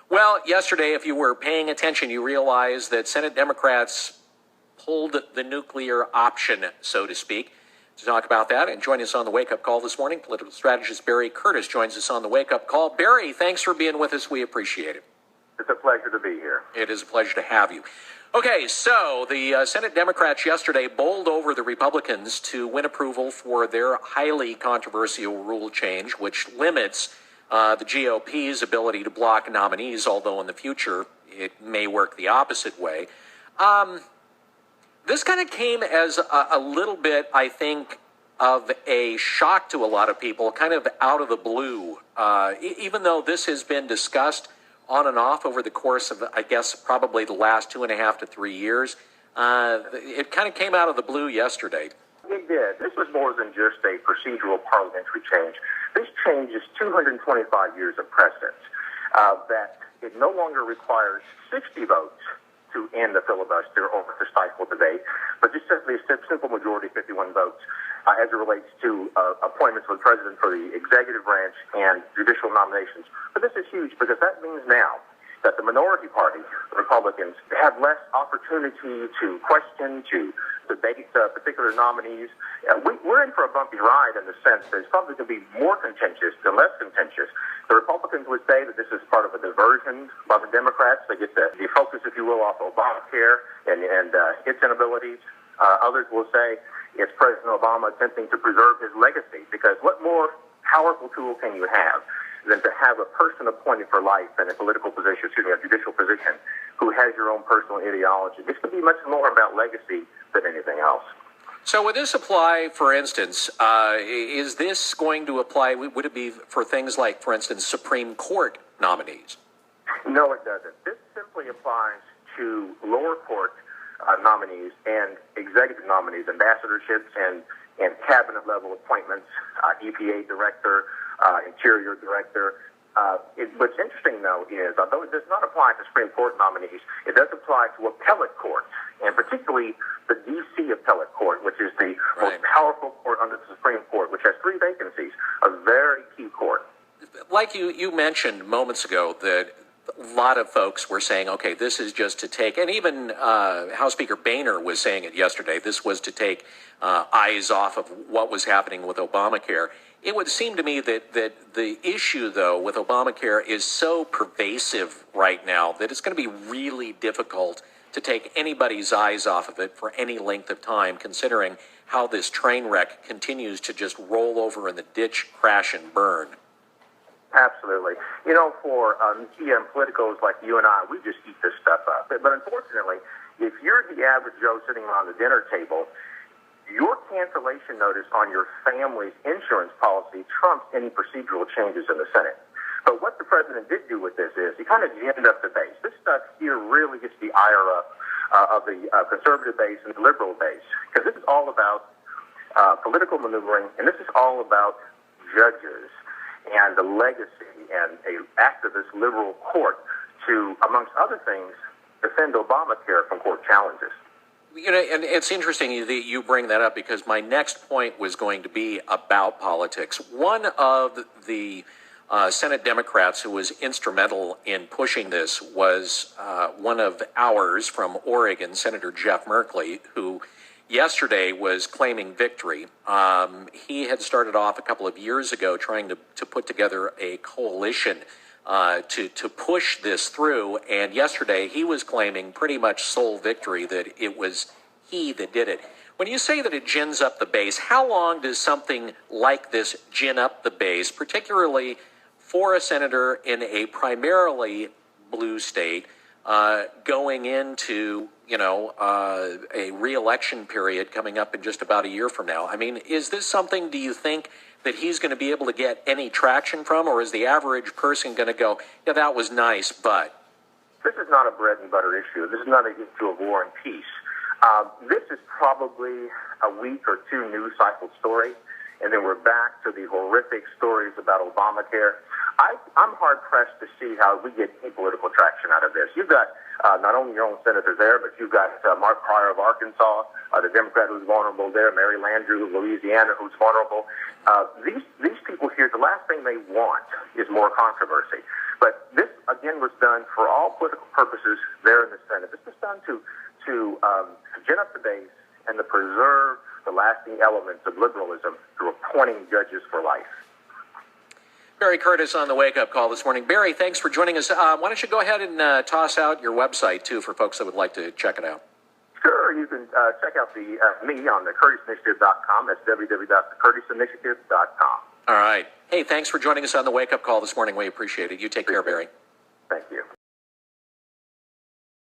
Well, yesterday, if you were paying attention, you realized that Senate Democrats pulled the nuclear option, so to speak. To talk about that and join us on the wake-up call this morning, political strategist Barry Curtis joins us on the wake-up call. Barry, thanks for being with us. We appreciate it. It's a pleasure to be here. It is a pleasure to have you. Okay, so the Senate Democrats yesterday bowled over the Republicans to win approval for their highly controversial rule change, which limits the GOP's ability to block nominees, although in the future it may work the opposite way. This kind of came as a little bit, I think, of a shock to a lot of people, kind of out of the blue. Even though this has been discussed on and off over the course of, I guess, probably the last 2.5 to 3 years, it kind of came out of the blue yesterday. It did. This was more than just a procedural parliamentary change. This change is 225 years of precedent, that it no longer requires 60 votes to end the filibuster or to stifle debate, but just simply a simple majority, 51 votes, as it relates to appointments of the president for the executive branch and judicial nominations. But this is huge because that means now that the minority party, the Republicans, have less opportunity to question, to debate particular nominees. We're in for a bumpy ride in the sense that it's probably going to be more contentious than less contentious. The Republicans would say that this is part of a diversion by the Democrats. They get the focus, if you will, off Obamacare and its inabilities. Others will say it's President Obama attempting to preserve his legacy, because what more powerful tool can you have than to have a person appointed for life in a political position, a judicial position, who has your own personal ideology? This could be much more about legacy than anything else. So would this apply, for instance, is this going to apply, would it be for things like, for instance, Supreme Court nominees? No, it doesn't. This simply applies to lower court nominees and executive nominees, ambassadorships and cabinet level appointments, EPA director, interior director. What's interesting, though, is although it does not apply to Supreme Court nominees, it does apply to appellate courts, and particularly the D.C. appellate court, which is the most powerful court under the Supreme Court, which has 3 vacancies, a very key court. Like you mentioned moments ago that a lot of folks were saying, okay, this is just to take, and even House Speaker Boehner was saying it yesterday, this was to take eyes off of what was happening with Obamacare. It would seem to me that the issue, though, with Obamacare is so pervasive right now that it's going to be really difficult to take anybody's eyes off of it for any length of time, considering how this train wreck continues to just roll over in the ditch, crash, and burn. Absolutely. You know, for politicos like you and I, we just eat this stuff up. But unfortunately, if you're the average Joe sitting around the dinner table, your cancellation notice on your family's insurance policy trumps any procedural changes in the Senate. But what the president did do with this is he kind of ginned up the base. This stuff here really gets the ire up of the conservative base and the liberal base, because this is all about political maneuvering, and this is all about judges and the legacy and an activist liberal court to, amongst other things, defend Obamacare from court challenges. You know, and it's interesting that you bring that up, because my next point was going to be about politics. One of the Senate Democrats who was instrumental in pushing this was one of ours from Oregon, Senator Jeff Merkley, who yesterday was claiming victory. He had started off a couple of years ago trying to put together a coalition to push this through, and yesterday he was claiming pretty much sole victory, that it was he that did it. When you say that it gins up the base, how long does something like this gin up the base, particularly for a senator in a primarily blue state, going into, a re-election period coming up in just about a year from now? I mean, is this something, do you think, that he's going to be able to get any traction from, or is the average person going to go, yeah, that was nice, but? This is not a bread and butter issue. This is not an issue of war and peace. This is probably a week or 2 news cycle story, and then we're back to the horrific stories about Obamacare. I'm hard-pressed to see how we get any political traction out of this. You've got not only your own senators there, but you've got Mark Pryor of Arkansas, the Democrat who's vulnerable there, Mary Landrieu of Louisiana who's vulnerable. These people here, the last thing they want is more controversy. But this, again, was done for all political purposes there in the Senate. This was done to gin up the base and to preserve the lasting elements of liberalism through appointing judges for life. Barry Curtis on the wake-up call this morning. Barry, thanks for joining us. Why don't you go ahead and toss out your website, too, for folks that would like to check it out? Sure. You can check out me on the CurtisInitiative.com. That's www.thecurtisinitiative.com. All right. Hey, thanks for joining us on the wake-up call this morning. We appreciate it. You take care, Barry. Thank you.